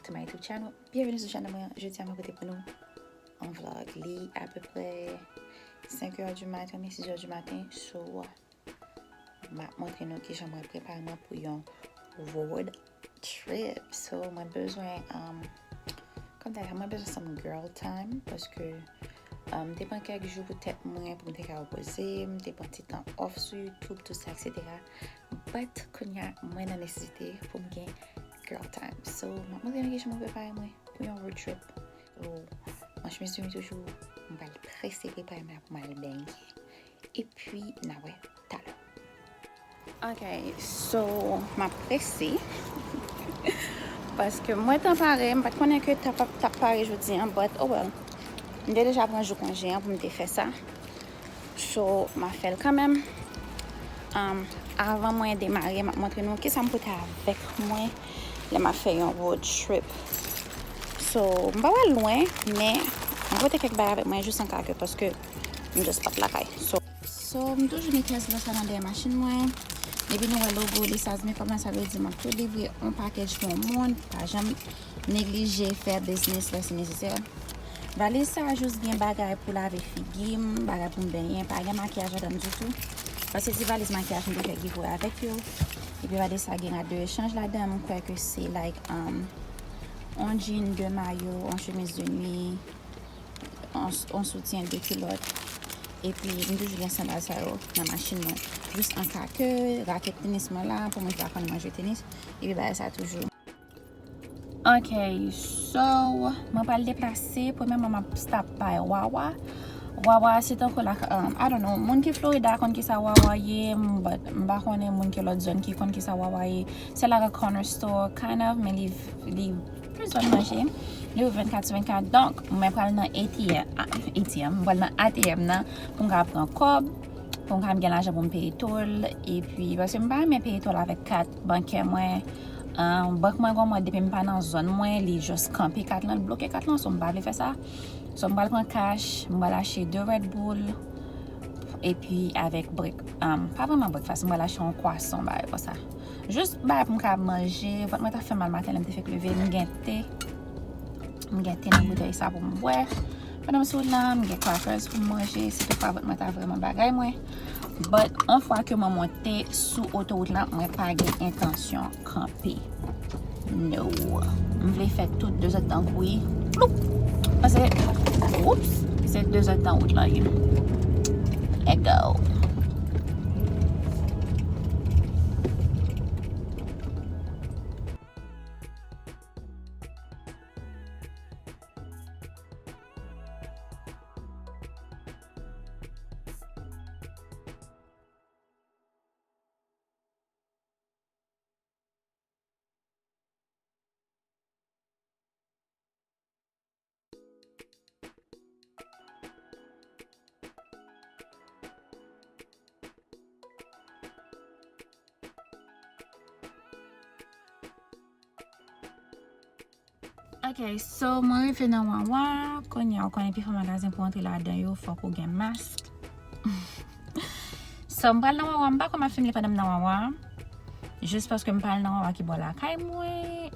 back to my YouTube channel. Bienvenue sur le channel. Jeudi à ma côté pour nous un vlog. Li à peu près 5h du matin, mais 6h du matin. So, ma montre nous que j'aimerais préparer pour un road trip. So, moi besoin comme t'as moi besoin some girl time parce que dépend quelques jours peut-être moins pour me reposer, dépend petit temps off sur YouTube tout ça etc. But qu'on y a moins de nécessité pour me gagner girl time. So, ma montre que je me prépare moi pour un road trip. So, moi je me suis toujours on va le presser préparer pour mal baigner. Et puis na ouais, t'as là. OK, so m'a pressé parce que moi t'en parler, pas connaître que t'as parlé je dis but oh well. J'ai déjà pris un jour congé pour me faire ça. So, m'a fait quand même. Avant moi de démarrer, m'a montré nous qu'est-ce que ça me coûte avec moi. Là, m'a fait un road trip. So, je ne vais pas loin, mais je vais faire quelques barres avec moi juste en cas que parce que je ne pas la caille. So, je toujours mis caisse dans la machine moi. Et puis nous le logo Lissa, mais comment ça veut dire m'a tout livré un package pour le monde, pas jamais négliger faire business là si nécessaire. Valise ça juste bien bagage pour laver figim, bagage pour baigner, pas de maquillage dedans du tout. Parce que si valise maquillage on peut faire giveaway avec eux. Et puis valise ça gagne deux échanges là-dedans, je crois que c'est like un jean, deux maillots, une chemise de nuit, un soutien de culotte. Et puis je toujours bien sandales ça dans la machine juste en cas que raquette tennis là pour moi je vais manger tennis et puis bah ça toujours. OK, so, je vais le déplacer. Premièrement, je vais stop by Wawa. Wawa, c'est encore la, I don't know, moun qui Florida kon qui sa Wawa ye, but je connais moun qui l'autre zone qui kon qui sa Wawa ye. C'est like a corner store, kind of, mais li plus de manger. Li 24/24, donc, je vais prendre dans ATM, je vais dans ATM na, pour prendre cob, pour gagner l'argent pour me payer tout, et puis, parce que je ne vais pas payer tout avec 4 banquiers, moi. Banque moi depuis pas dans zone moi li juste camper 4 là bloquer 4 là so m'pa faire ça so m'pa prendre cash m'pa lâcher 2 Red Bull et puis avec brick pas vraiment breakfast m'pa lâcher un croissant bah pour ça juste bah pour me manger votre moi t'a fait mal matin me fait lever m'gâter dans bouteille ça pour me boire pendant ce là m'gâter crackers pour manger c'est pas votre moi t'a vraiment bagaille moi. But une fois que je monte sous l'autoroute là, je n'ai pas d'intention de camper. No. Je voulais faire tout 2 heures de temps oui. Parce que, oups, c'est 2 heures de temps route là. Let's go. OK, so moi je vais dans Wawa, quand on connaît plus magasin pour entrer là-dedans, il faut qu'on ait un masque. So je vais dans Wawa, je ne vais pas filmer pendant dans Wawa. Juste parce que je parle dans Wawa qui boit la caille moi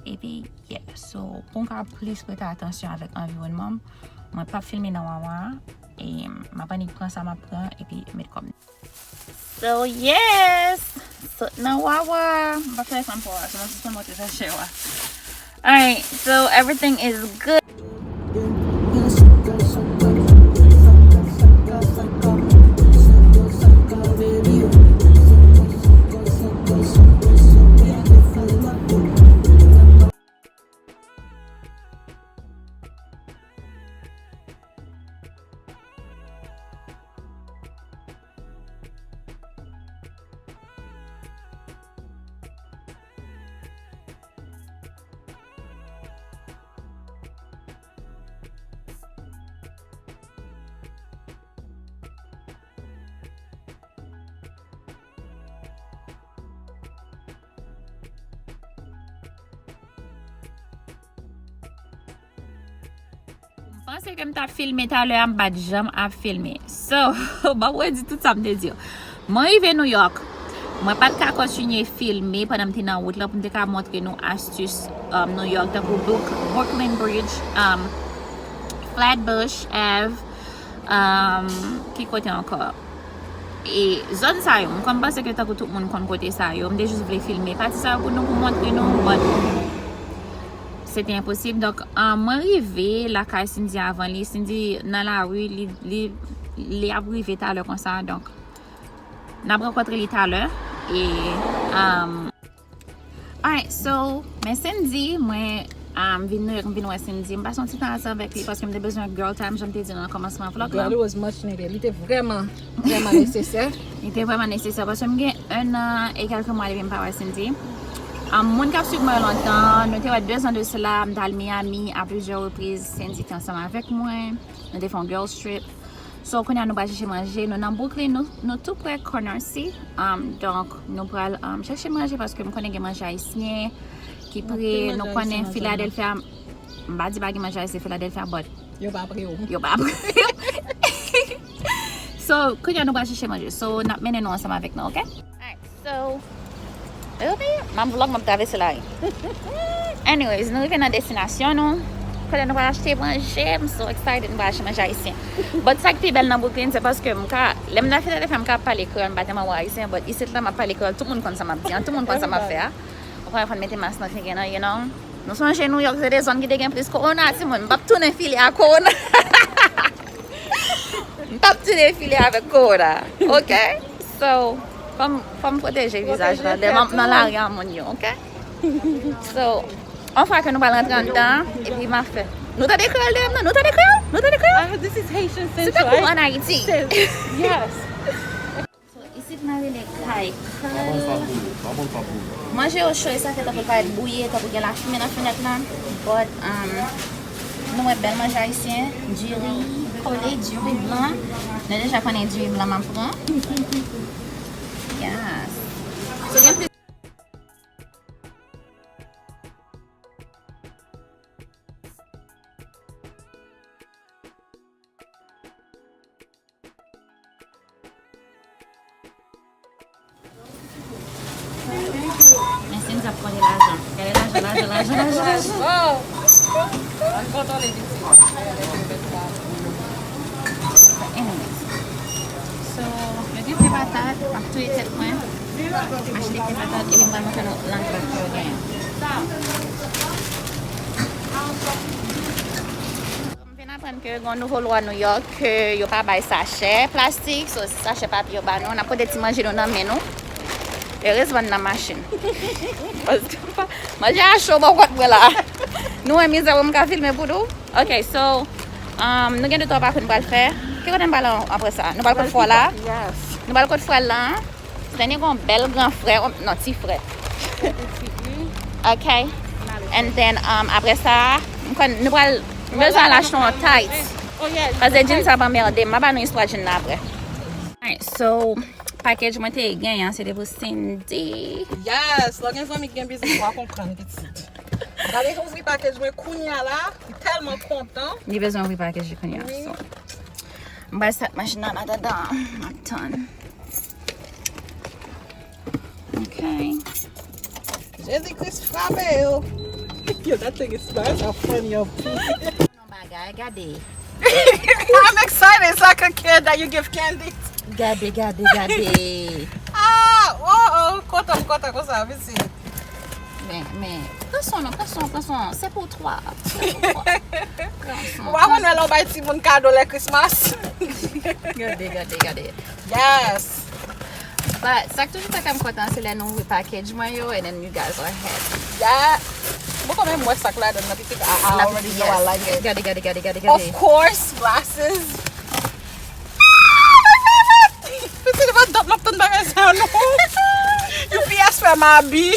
et puis yeah. So pour qu'on plus prêter attention avec l'environnement, je ne vais pas filmer dans Wawa et ma panique prend ça m'apprend et puis mettre comme. So yes, so dans Wawa, je vais faire ça pour moi, c'est mon ça chez moi. Alright, so everything is good. Je pense que je t'ai filmé tout à l'heure, je n'ai jamais filmé. So, je dis tout ça, je dire. Moi, je vais à New York. Je ne vais pas continuer à filmer pendant que je suis en route pour te montrer nos astuces New York, tako Brooklyn Bridge, Flatbush Ave, ki kote ankor. E zon sa yo, mwen pense ke tako tout moun kon kote sa yo, mwen de jous vle filme pati sa yo pou nou pou montre nou, but c'était impossible. Donc, mwen rive la kay Cindy avant li. Cindy nan la rue, li ap rive talè kon sa. Donc, nan rencontre li talè. Et, alright, so, men Cindy, mwen vin wè Cindy. Mwen pas son ti tan asa vek li, paske mwen de bezwen girl time, jom te di nan komanseman vlog la. Girl, it was much needed. Li te vraiment nécessaire. Li te vraiment nécessaire, paske mwen gen 1 an et quelques mois li vin pa wè Cindy. Moun kap suiv mwen lontan, nou te wè 2 ans de cela, m dal Miami à plusieurs reprises, Cindy te ensemble avec mwen, nou te fon girls trip. So, konya nou ba chèche manje, nou nan Brooklyn, nou tout près corner si. Donc, nou pral chèche manje, paske m konen gen manje haïtien, ki pre, nou konen Philadelphia, m ba di ba gen manje haïtien Philadelphia, but Yo pa apre yo. So, konya nou ba chèche manje, so, nap menen nou ensemble avec nou, ok? Alright, so, mam vlog map travesse la. Anyways, nou rive nan destinasyon nou. Kode nou va achete manje, I'm so excited nou va achete manje haïtien. But sa ki pi bel nan Brooklyn, se paske lem nan fite de fè mka pale kreol, mba teman wè haïtien, but isit la m'a pale kreol, tout moun kon sa map diyan, tout moun kon sa map fè. Ou kon fòn mette mas nan kre you know. Nou sonje New York, se de zon ki de gen plis corona, ti moun, mbap toune fili a corona. Mbap toune fili avek corona. Ok? So, Fom proteje visaj la, de nan la riyan moun yo, ok? So, on fwa ke nou pal rentre an dan, e pi ma fe. Nou ta de kreol dem nan? Nou ta de kreol? Nou ta de kreol? This is Haitian Se Central. ta kou an Haiti. Yes. So, isi nan rele Klike. Manje yo choy sa fe ta pou pa et bouye, ta pou gen la fime nan fenet lan. But, nou e bel manje haïtien, du riz kole, du riz blanc. Nou deja konen du riz blanc man pran. Yes. So, gen plis. Merci de prendre l'argent. Quel est l'argent? Oh! I'm content les ici. Anyways. So, le dip de patate, ak tou e tet mwen. Achete de patate, e mwen mwen nou l'antre kyo gen. Mwen ven apren ke gon nouvo lwa New York, ke yo pa bay sachet plastik, so sachet papi yo ba nou, nan pou de ti manje nou nan men nou. E res van nan machin. Manje a chou bon kot wè la. Nou e mize wè mka filme pou dou. Ok, so, nou gen de to pa koun bal fè. Ki konen bal apre sa? Nou bal kout fwa la? Yes. Nou bal kout fwa la. Tenye kon bel gran frè, non ti frè. Ok. And then, apre sa, nou bal bezan la chon tight. Oh yeah. Pase jin sa pa merde, maba nou istwa jin na apre. Alright, so, package mwen te gen yan, se de pou Cindy. Yes, lò gen zon mi gen biznis wak kompran bitit. Gade yon ouvri package mwen kounya la, telman kontan. Ni bezon ouvri package di konya. So, mba sat machin nan atadan. Atan. Ok. Jésus-Christ frappe yo. Yo, that thing is so funny. Non bagay, gade. I'm excited. It's like a kid that you give candy. Gade. Oh, kontak, kon sa, visi. Men, pressons. C'est pour toi. Wakon wè lò bay ti moun kado le Christmas. Gade. Yes. But, sak toujou ta kam kontan se le nou repackage mwen yo, and then you guys are ahead. Yeah. Mwen kon men mwen sak la den na pitik. I already know I like it. Gade. Of course, glasses. Pisi di ba dap nap ton bagay sa nou? UPS fè ma bi.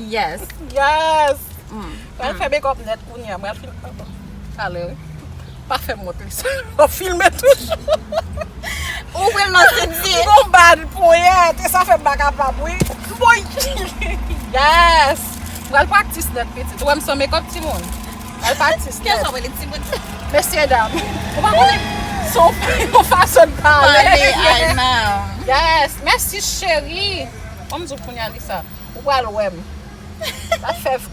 Yes. Mwen fè make up net kounya. Mwen filme. Ale, pa fè moto sa. O filme toujou. Ouvrim nan Cindy. Gon bad pou ye. Te sa fè baka pa pou ye. Boy. Yes. Mwen practice net piti. Tu wèm son make up ti moun. Mwen practice net. Kè sa wè li ti moun? Messieurs dames. Ou pa konen son fason pale. I know. Yes. Merci chéri. Om zou kounya Lissa. Ou wèl wèm.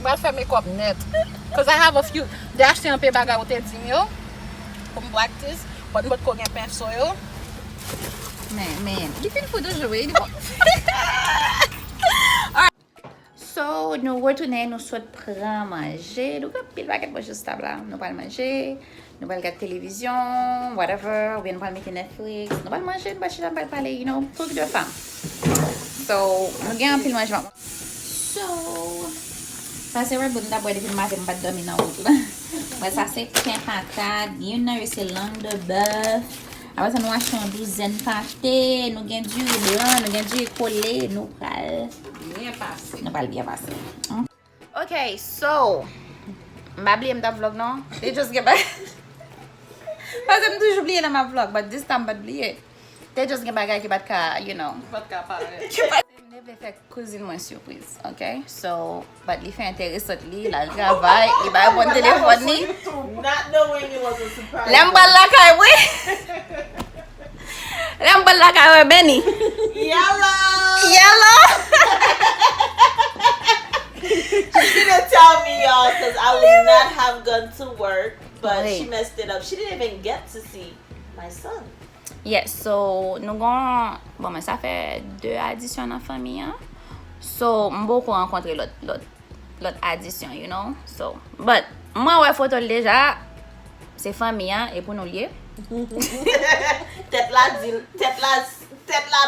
Mwen fè make-up net. Because I have a few. De achte an pe bagay ou te di yo. Pou m practice. But mwen ko gen penso yo. Men, di fin foto jowe. So, nou retourne, nou souhaite pran manje. Nou ka pil baget bo just tab la. Nou pal manje, nou pal gade televizyon, whatever. Ou bien nou pal mette Netflix. Nou pal manje, nou pal chita, nou pal pale, you know, truc de femme. So, nou gen an pil manjman. So, sa se wè bon tabwe de pil mate mbat domi nan wot la. Wè sa se ken patat, yon nan se lang de bœuf. Après ça, nous achetons une douzaine pâté, nous avons du blanc, nous avons du collé, nous allons Bien passé. nous allons bien passer. Ok, so, je vais oublier mon vlog, non? They just get back. Parce que je toujours oublié dans ma vlog, but this time, je vais oublier. They just get back, you know. Pas de capable. Je vais faire cousine moi surprise, ok? So, but il fait intéressant, la travail, il va prendre téléphone. Not knowing it was a surprise. Lembal la kay we. Lembal la kay we Benny. Yellow. She didn't tell me, y'all, because I would not have gone to work, but Wait. she messed it up. She didn't even get to see my son. Yes, so nous gon bon mais ça fait 2 additions dans famille hein. So m'boko rencontrer l'autre addition, you know. So, but moi ouais photo déjà c'est famille hein et pour nous lier. Tête là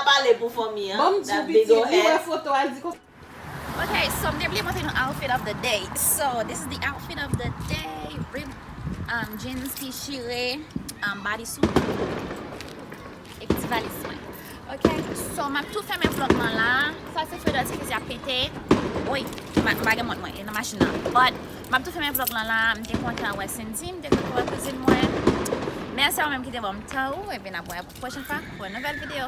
parler pour famille, hein? Bon, That tu big old petit, head. photo, elle dit Okay, so I'm definitely wanting an outfit of the day. So this is the outfit of the day. Rive jeans t-shirt, bodysuit. Et petit valise mwen. Ok, so m'a tout fait mes vlogman la. Ça c'est fait de qui a pété. Oui, bagay mont mwen, dans machine là. But m'a tout fait mes vlogman la, m'étais content ouais Cindy, m'étais content cuisine moi. Merci à vous même qui était bon m'tao et bien à la prochaine fois pour une nouvelle vidéo.